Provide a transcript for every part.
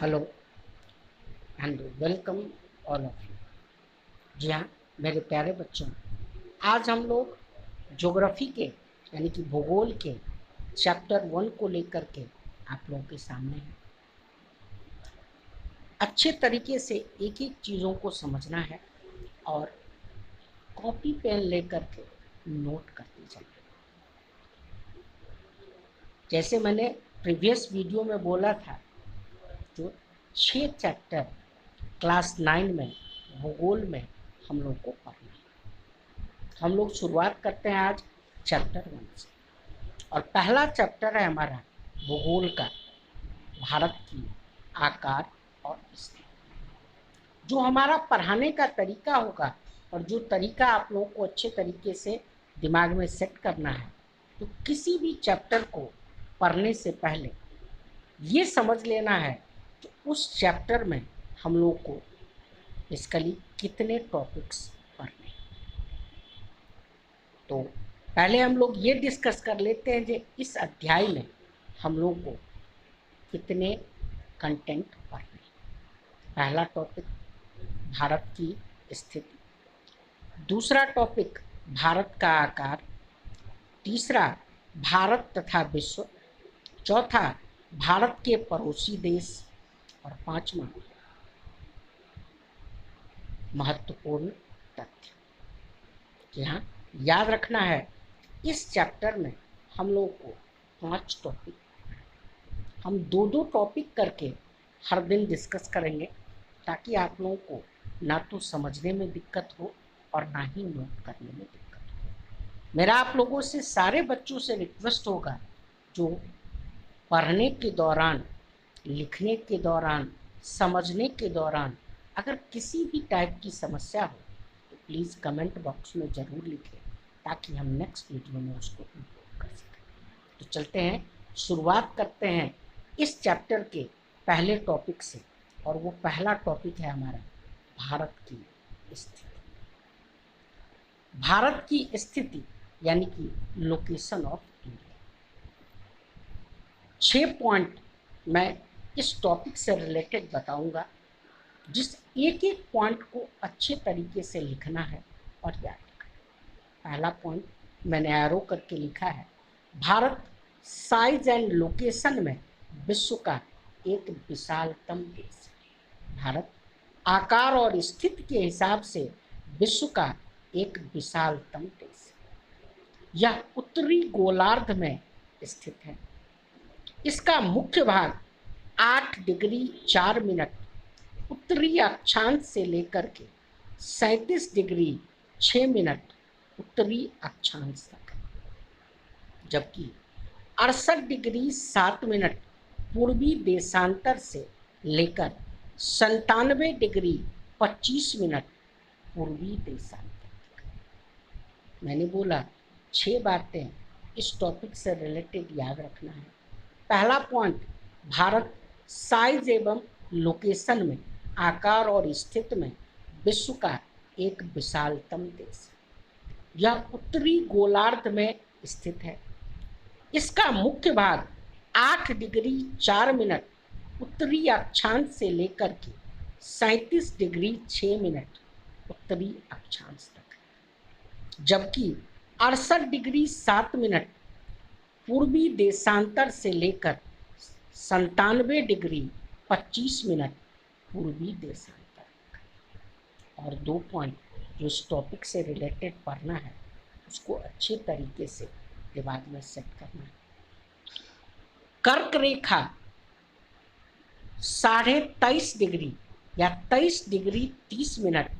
Hello and welcome all of you. जी हाँ, मेरे प्यारे बच्चों, आज हम लोग ज्योग्राफी के यानी कि भूगोल के चैप्टर 1 को लेकर के आप लोगों के सामने हैं। अच्छे तरीके से एक एक चीज़ों को समझना है और कॉपी पेन लेकर के नोट करते चलना। जैसे मैंने प्रीवियस वीडियो में बोला था, जो 6 चैप्टर क्लास 9 में भूगोल में हम लोग को पढ़ना है। हम लोग शुरुआत करते हैं आज चैप्टर 1 से, और पहला चैप्टर है हमारा भूगोल का, भारत की आकार और स्थिति। जो हमारा पढ़ाने का तरीका होगा और जो तरीका आप लोगों को अच्छे तरीके से दिमाग में सेट करना है, तो किसी भी चैप्टर को पढ़ने से पहले ये समझ लेना है कि उस चैप्टर में हम लोग को बेसिकली कितने टॉपिक्स पढ़ने हैं। तो पहले हम लोग ये डिस्कस कर लेते हैं कि इस अध्याय में हम लोग को कितने कंटेंट पढ़ने हैं। पहला टॉपिक भारत की स्थिति, दूसरा टॉपिक भारत का आकार, तीसरा भारत तथा विश्व, चौथा भारत के पड़ोसी देश, और पांचवा महत्वपूर्ण तथ्य। जी हाँ, याद रखना है इस चैप्टर में हम लोग को 5 टॉपिक, हम दो टॉपिक करके हर दिन डिस्कस करेंगे, ताकि आप लोगों को ना तो समझने में दिक्कत हो और ना ही नोट करने में दिक्कत हो। मेरा आप लोगों से, सारे बच्चों से रिक्वेस्ट होगा, जो पढ़ने के दौरान, लिखने के दौरान, समझने के दौरान अगर किसी भी टाइप की समस्या हो तो प्लीज़ कमेंट बॉक्स में ज़रूर लिखें, ताकि हम नेक्स्ट वीडियो में उसको इम्प्रूव कर सकें। तो चलते हैं, शुरुआत करते हैं इस चैप्टर के पहले टॉपिक से, और वो पहला टॉपिक है हमारा भारत की स्थिति। भारत की स्थिति यानी कि लोकेशन ऑफ इंडिया। 6 पॉइंट मैं इस टॉपिक से रिलेटेड बताऊंगा, जिस एक एक पॉइंट को अच्छे तरीके से लिखना है और याद रखना है। पहला पॉइंट मैंने एरो करके लिखा है, भारत साइज एंड लोकेशन में विश्व का एक विशालतम देश है। भारत आकार और स्थिति के हिसाब से विश्व का एक विशालतम देश है। यह उत्तरी गोलार्ध में स्थित है। इसका मुख्य भाग 8 डिग्री 4 मिनट उत्तरी अक्षांश से लेकर के 37 डिग्री 6 मिनट उत्तरी अक्षांश तक है, जबकि 68 डिग्री 7 मिनट पूर्वी देशांतर से लेकर 97 डिग्री 25 मिनट पूर्वी देशांतर तक। मैंने बोला 6 बातें इस टॉपिक से रिलेटेड याद रखना है। पहला पॉइंट, भारत साइज एवं लोकेशन में, आकार और स्थिति में विश्व का एक विशालतम देश है। यह उत्तरी गोलार्ध में स्थित है। इसका मुख्य भाग 8 डिग्री 4 मिनट उत्तरी अक्षांश से लेकर के 37 डिग्री 6 मिनट उत्तरी अक्षांश तक है, जबकि 68 डिग्री 7 मिनट पूर्वी देशांतर से लेकर 97 डिग्री 25 मिनट पूर्वी देशांतर तक। और 2 पॉइंट जो इस टॉपिक से रिलेटेड पढ़ना है, उसको अच्छे तरीके से दिमाग में सेट करना है। कर्क रेखा 23.5 डिग्री या 23 डिग्री 30 मिनट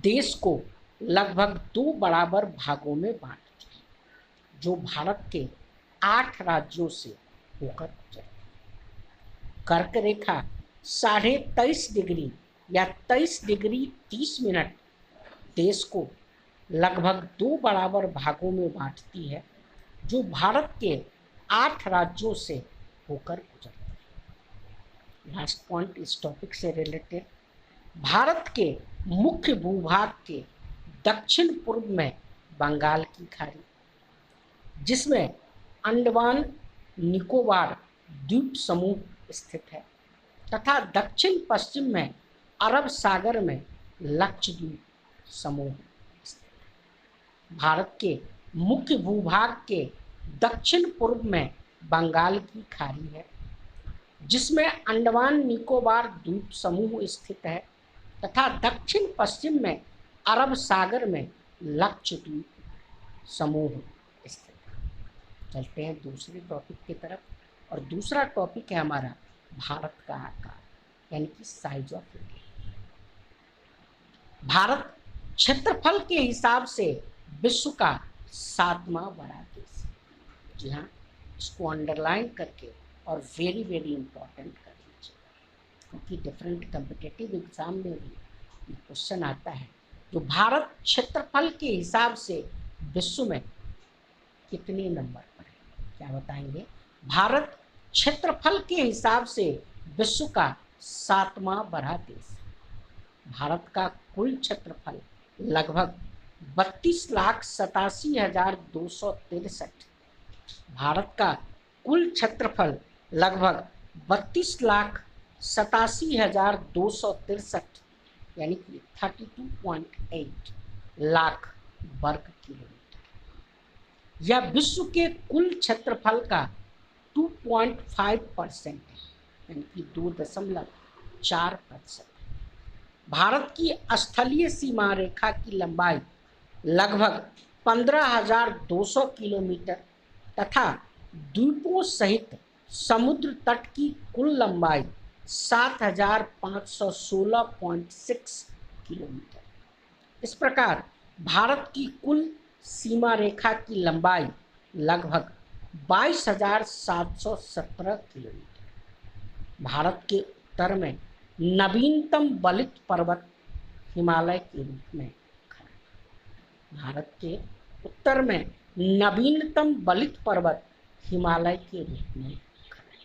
देश को लगभग 2 बराबर भागों में बांटती है, जो भारत के 8 राज्यों से होकर गुजरती है। कर्क रेखा 23.5 डिग्री या 23 डिग्री 30 मिनट देश को लगभग 2 बराबर भागों में बांटती है, जो भारत के 8 राज्यों से होकर गुजरती है। लास्ट पॉइंट इस टॉपिक से रिलेटेड, भारत के मुख्य भूभाग के दक्षिण पूर्व में बंगाल की खाड़ी, जिसमें अंडमान निकोबार द्वीप समूह स्थित है तथा दक्षिण पश्चिम में अरब सागर में लक्षद्वीप समूह स्थित है। भारत के मुख्य भूभाग के दक्षिण पूर्व में बंगाल की खाड़ी है जिसमें अंडमान निकोबार द्वीप समूह स्थित है तथा दक्षिण पश्चिम में अरब सागर में लक्षद्वीप समूह स्थित है। चलते हैं दूसरे टॉपिक की तरफ और दूसरा टॉपिक है हमारा भारत का आकार यानी कि साइज ऑफ इंडिया। भारत क्षेत्रफल के हिसाब से विश्व का 7वां बड़ा देश है। जी हाँ, इसको अंडरलाइन करके और वेरी इंपॉर्टेंट कर लीजिए क्योंकि डिफरेंट कम्पिटिटिव एग्जाम में भी ये क्वेश्चन आता है। जो भारत क्षेत्रफल के हिसाब से विश्व में कितने नंबर पर है, क्या बताएंगे? भारत क्षेत्रफल के हिसाब से विश्व का 7वां बड़ा देश है। भारत का कुल क्षेत्रफल लगभग 32,87,263। भारत का कुल क्षेत्रफल लगभग 32,87,263 यानी कि 32.8 लाख वर्ग किलोमीटर। यह विश्व के कुल क्षेत्रफल का 2.5% है यानी कि 2.4%। भारत की स्थलीय सीमा रेखा की लंबाई लगभग 15,200 किलोमीटर तथा द्वीपों सहित समुद्र तट की कुल लंबाई 7,516.6 किलोमीटर। इस प्रकार भारत की कुल सीमा रेखा की लंबाई लगभग 22,717 किलोमीटर। भारत के उत्तर में नवीनतम बलित पर्वत हिमालय के रूप में खड़ा है। भारत के उत्तर में नवीनतम बलित पर्वत हिमालय के रूप में खड़ा है।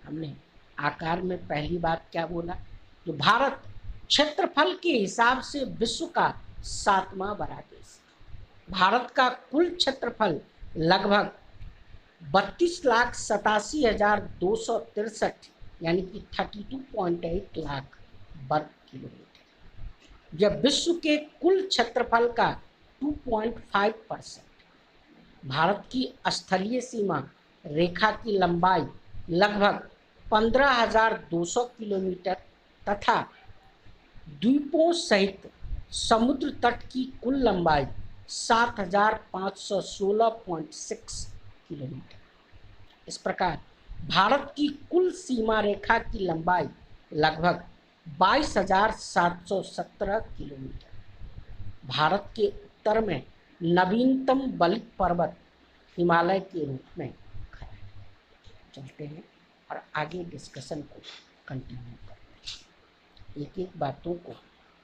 हमने आकार में पहली बात क्या बोला? जो भारत क्षेत्रफल के हिसाब से विश्व का 7वां बड़ा देश। भारत का कुल क्षेत्रफल लगभग 32,87,263 यानी कि 32.8 लाख वर्ग किलोमीटर। यह विश्व के कुल क्षेत्रफल का 2.5%। भारत की स्थलीय सीमा रेखा की लंबाई लगभग 15,200 किलोमीटर तथा द्वीपों सहित समुद्र तट की कुल लंबाई 7,516.6 किलोमीटर। इस प्रकार भारत की कुल सीमा रेखा की लंबाई लगभग 22,717 किलोमीटर। भारत के उत्तर में नवीनतम बलित पर्वत हिमालय के रूप में खड़ा है। चलते हैं और आगे डिस्कशन को कंटिन्यू करते हैं। एक एक बातों को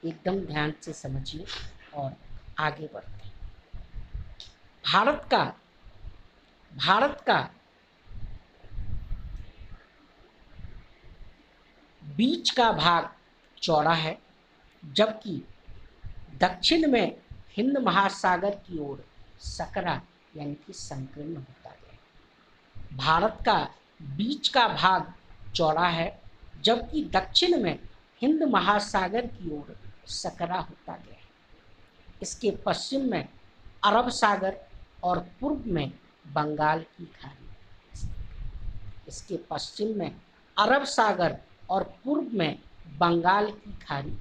एकदम ध्यान से समझिए और आगे बढ़ते हैं। भारत का बीच का भाग चौड़ा है जबकि दक्षिण में हिंद महासागर की ओर सकरा यानी कि संकीर्ण होता गया। भारत का बीच का भाग चौड़ा है जबकि दक्षिण में हिंद महासागर की ओर सकरा होता गया। इसके पश्चिम में अरब सागर और पूर्व में बंगाल की खाड़ी। इसके पश्चिम में अरब सागर और पूर्व में बंगाल की खाड़ी।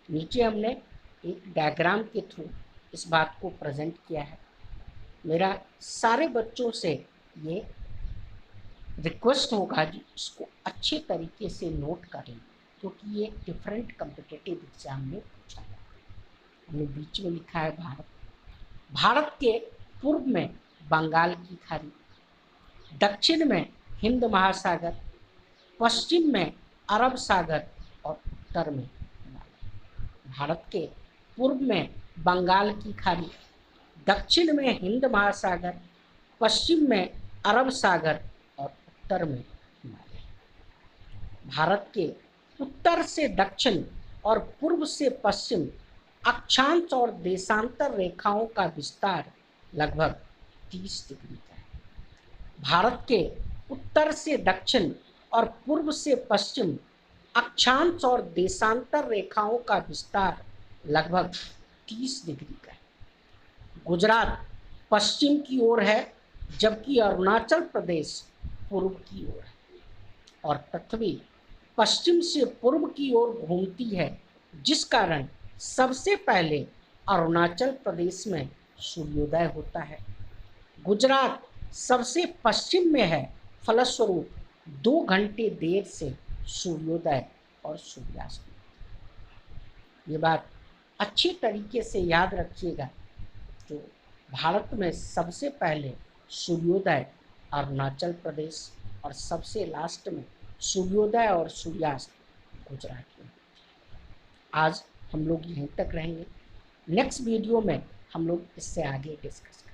नीचे हमने एक डायग्राम के थ्रू इस बात को प्रेजेंट किया है। मेरा सारे बच्चों से ये रिक्वेस्ट होगा जी इसको अच्छे तरीके से नोट कर लें क्योंकि ये डिफरेंट कम्पिटिटिव एग्जाम में पूछा जाता है। हमने बीच में लिखा है भारत के पूर्व में बंगाल की खाड़ी, दक्षिण में हिंद महासागर, पश्चिम में अरब सागर और उत्तर में हिमालय। भारत के पूर्व में बंगाल की खाड़ी, दक्षिण में हिंद महासागर, पश्चिम में अरब सागर और उत्तर में हिमालय। भारत के उत्तर से दक्षिण और पूर्व से पश्चिम अक्षांश और देशांतर रेखाओं का विस्तार लगभग 30 डिग्री का है। भारत के उत्तर से दक्षिण और पूर्व से पश्चिम अक्षांश और देशांतर रेखाओं का विस्तार लगभग 30 डिग्री का है। गुजरात पश्चिम की ओर है, जबकि अरुणाचल प्रदेश पूर्व की ओर है, और पृथ्वी पश्चिम से पूर्व की ओर घूमती है, जिस कारण सबसे पहले अरुणाचल प्रदेश में सूर्योदय होता है। गुजरात सबसे पश्चिम में है, फलस्वरूप 2 घंटे देर से सूर्योदय और सूर्यास्त। ये बात अच्छी तरीके से याद रखिएगा, जो भारत में सबसे पहले सूर्योदय अरुणाचल प्रदेश और सबसे लास्ट में सूर्योदय और सूर्यास्त गुजरात में। आज हम लोग यहीं तक रहेंगे। नेक्स्ट वीडियो में हम लोग इससे आगे डिस्कस